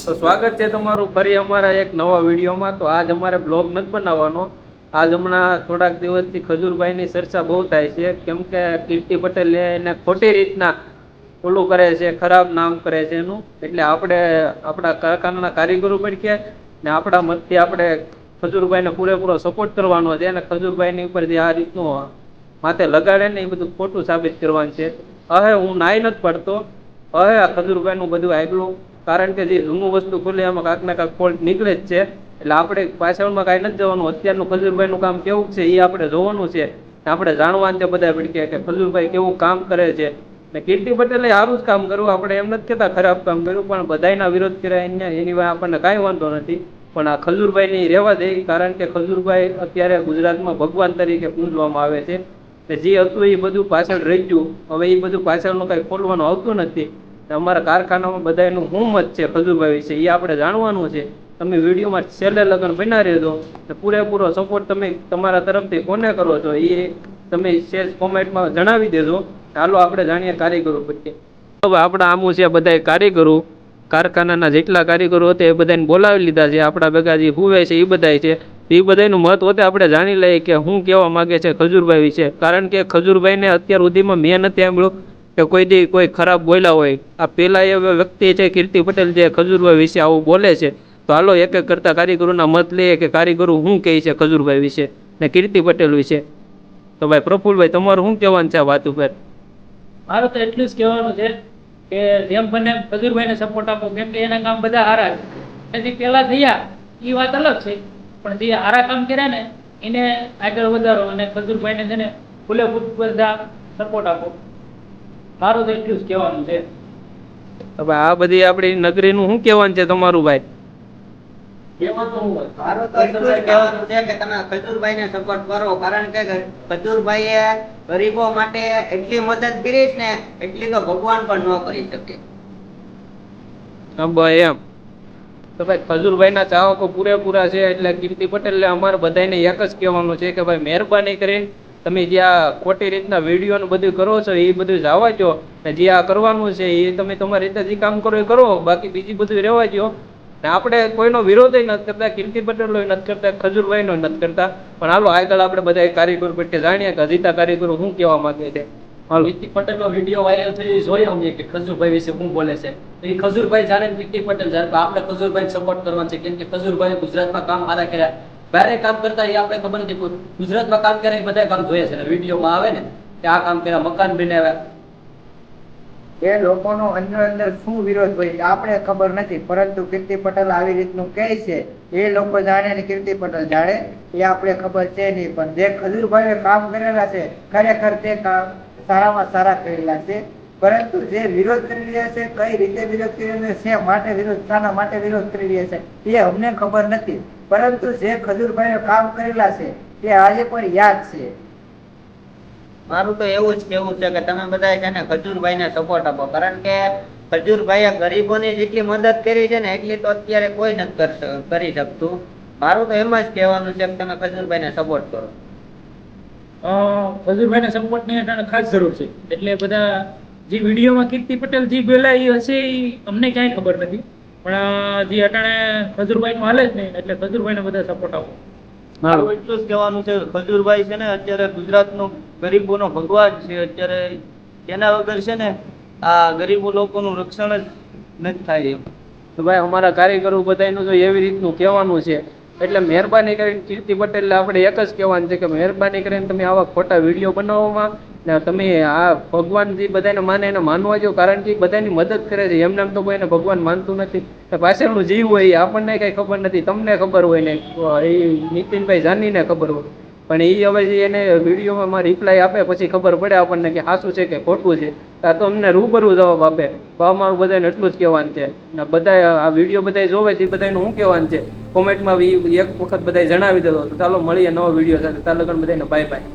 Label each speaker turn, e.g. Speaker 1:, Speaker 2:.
Speaker 1: તો સ્વાગત છે તમારું ફરી અમારા એક નવા વિડીયોમાં. તો આજ અમારે બ્લોગ નથી બનાવવાનો. આજ હમણાં થોડાક દિવસથી ખજૂરભાઈની ચર્ચા બહુ થાય છે, કેમ કે કીર્તિ પટેલ એને ખોટી રીતના ઓલું કરે છે, ખરાબ નામ કરે છે એનું. એટલે આપણે આપણા કારખાનાના કારીગરો પણ કે ને આપણા મતથી આપણે ખજૂરભાઈને પૂરેપૂરો સપોર્ટ કરવાનો છે, અને ખજૂરભાઈની ઉપર જે આ રીતનું માથે લગાડે ને એ બધું ખોટું સાબિત કરવાનું છે. હવે હું નાઈ નથી પડતો, હવે આ ખજૂરભાઈનું બધું આગલું, કારણ કે જે જૂનું વસ્તુ ખુલે એમાં કાંક ને કાંક ફોલ્ટ નીકળે જ છે. એટલે આપણે પાછળમાં કાંઈ નથી જવાનું. અત્યારનું ખજૂરભાઈનું કામ કેવું છે એ આપણે જોવાનું છે. આપણે જાણવાનું છે બધા ભડકે કે ખજૂરભાઈ કેવું કામ કરે છે. ને કીર્તિ પટેલે સારું જ કામ કર્યું, આપણે એમ નથી કહેતા ખરાબ કામ કર્યું, પણ બધાના વિરોધ કર્યા એની વાત આપણને કાંઈ વાંધો નથી. પણ આ ખજૂરભાઈની રહેવા દે, કારણ કે ખજૂરભાઈ અત્યારે ગુજરાતમાં ભગવાન તરીકે પૂજવામાં આવે છે. ને જે હતું એ બધું પાછળ રહી ગયું. હવે એ બધું પાછળનું કાંઈ ખોલવાનું આવતું નથી. અમારા કારખાનામાં બધાનું શું મત છે ખજૂરભાઈ વિશે એ આપણે જાણવાનું છે. તમે વિડીયોમાં છેલ્લે લગન બના રહેજો. પૂરેપૂરો સપોર્ટ તમે તમારા તરફથી કોને કરો છો એ તમે શેર કોમેન્ટમાં જણાવી દેજો. ચાલો આપણે જાણીએ કારીગરો પછી. હવે આપણા આમું છે બધા કારીગરો, કારખાનાના જેટલા કારીગરો હતા એ બધાને બોલાવી લીધા છે. આપણા ભેગા જે હુવે છે એ બધા છે. એ બધાનું મત હોતે આપણે જાણી લઈએ કે શું કહેવા માંગે છે ખજૂરભાઈ વિશે. કારણ કે ખજૂરભાઈને અત્યાર સુધીમાં મેં નથી સાંભળ્યું કે કોઈ દી કોઈ ખરાબ બોલ્યા હોય. આ પેલા એ વ્યક્તિ છે કીર્તિ પટેલ જે ખજૂરભાઈ વિશે આવું બોલે છે. તો હાલો એક એક કરતા કારીગરોના મત લઈએ કે કારીગરો શું કહે છે ખજૂરભાઈ વિશે ને કીર્તિ પટેલ વિશે. તો ભાઈ પ્રફુલભાઈ, તમારું શું કહેવાનું છે આ વાત ઉપર?
Speaker 2: મારું તો એટલું જ કહેવાનું છે કે જેમ બને ખજૂરભાઈને સપોર્ટ આપો, કેમ કે એના કામ બધા સારા છે. જે પેલા થયા એ વાત અલગ છે, પણ જે સારા કામ કર્યા ને એને આગળ વધારો અને ખજૂરભાઈને છે ને બધા સપોર્ટ આપો. મારું તો એટલું જ કહેવાનું છે.
Speaker 1: હવે આ બધી આપણી નગરીનું શું કહેવાનું છે તમારું ભાઈ?
Speaker 3: મારું તો એટલું જ કહેવાનું છે કે તમે ખજૂરભાઈને સપોર્ટ કરો, કારણ કે ખજૂરભાઈએ ગરીબો માટે એટલી મદદ કરી ને એટલી તો ભગવાન પણ ન કરી શકે.
Speaker 1: એમ તો ભાઈ ખજૂરભાઈના ચાહકો પૂરેપૂરા છે. એટલે કીર્તિ પટેલને અમારે બધાને એક જ કહેવાનું છે કે ભાઈ મહેરબાની કરીને તમે જે આ ખોટી રીતના વિડીયોનું બધું કરો છો એ બધું જવા દો. ને જે આ કરવાનું છે એ તમે તમારી રીતે જે કામ કરો એ કરો, બાકી બીજી બધું રહેવા દો. ને આપણે કોઈનો વિરોધ નથી કરતા, કીર્તિ પટેલનો નથી કરતા, ખજૂરભાઈનો નથી કરતા. પણ હાલો આગળ આપણે બધા કારીગર પેટે જાણીએ કે હજીતા કારીગરો શું કહેવા માંગે છે.
Speaker 2: કીર્તિ પટેલનો વિડીયો વાયરલ થઈ જોયો અમને કે ખજૂરભાઈ વિશે શું બોલે છે. તો એ ખજૂરભાઈ જાણે કીર્તિ પટેલ જાણે આપણે ખજૂરભાઈ સપોર્ટ કરવાનું છે, કેમ કે ખજૂરભાઈ ગુજરાતમાં કામ સારા કર્યા. બારે કામ કરતા એ આપણે ખબર નથી, ગુજરાતમાં કામ કરે બધા કામ જોઈએ છે. વિડીયોમાં આવે ને કે આ કામ કર્યા, મકાન બનાવ્યા.
Speaker 3: એ લોકોનો અંદર અંદર શું વિરોધ હોય આપણે ખબર નથી, પરંતુ કીર્તિ પટેલ આવી રીતનું કહે છે એ લોકો જાણે ને કીર્તિ પટેલ જાણે એ આપણે ખબર છે નહીં. પણ જે ખજૂરભાઈએ કામ કરેલા છે ખરેખર તે કામ સારામાં સારા કરેલા છે. પરંતુ જે વિરોધ કરી રહ્યા છે, કઈ રીતે વિરોધ કરી રહ્યા છે, માટે વિરોધ શાના માટે વિરોધ કરી રહ્યા છે એ અમને ખબર નથી. પરંતુ જે ખજૂરભાઈએ કામ કરેલા છે તે આજે પણ યાદ છે. મારું તો એવું જ કેવું છે કે તમે બધા છે ને ખજૂરભાઈને સપોર્ટ આપો, કારણ કે ખજૂરભાઈએ ગરીબોની જેટલી મદદ કરી છે ને એટલી તો અત્યારે કોઈ નથી કરી શકતું. મારું તો એમ જ કહેવાનું છે કે તમે ખજૂરભાઈને સપોર્ટ કરો.
Speaker 2: ખજૂરભાઈને સપોર્ટ ની ખાસ જરૂર છે. એટલે બધા જે વિડીયોમાં કીર્તિ પટેલ જે બોલાય હશે એ અમને ક્યાંય ખબર નથી, પણ જે અટાણે ખજૂરભાઈ નું હાલે જ નહીં, એટલે ખજૂરભાઈને બધા સપોર્ટ આપો.
Speaker 4: મારું એટલું જ કહેવાનું છે ખજૂરભાઈ છે ને અત્યારે ગુજરાતનો ગરીબોનો ભગવાન છે. અત્યારે એના વગર છે ને આ ગરીબો લોકોનું રક્ષણ જ નથી થાય એમ.
Speaker 1: તો ભાઈ અમારા કારીગરો બધાનું જો એવી રીતનું કહેવાનું છે, એટલે મહેરબાની કરીને કીર્તિ પટેલને આપણે એક જ કહેવાનું છે કે મહેરબાની કરીને તમે આવા ખોટા વિડીયો બનાવવામાં ને તમે આ ભગવાન જે બધાને માને એને માનવા જો, કારણ કે બધાની મદદ કરે છે. એમને એમ તો કોઈને ભગવાન માનતું નથી. પાછળનું જીવ હોય એ આપણને કઈ ખબર નથી, તમને ખબર હોય ને એ નીતિનભાઈ જાનીને ખબર હોય. પણ એ હવે એને વિડીયોમાં રિપ્લાય આપે પછી ખબર પડે આપણને કે સાચું છે કે ખોટું છે. આ તો અમને રૂબરૂ જવાબ આપે. તો અમારું બધાને એટલું જ કહેવાનું છે. બધા આ વિડીયો બધા જોવે છે એ બધાનું શું કહેવાનું છે કોમેન્ટમાં એક વખત બધા જણાવી દેજો. તો ચાલો મળીએ નવો વિડીયો સાથે. ચાલો બધાને બાય બાય.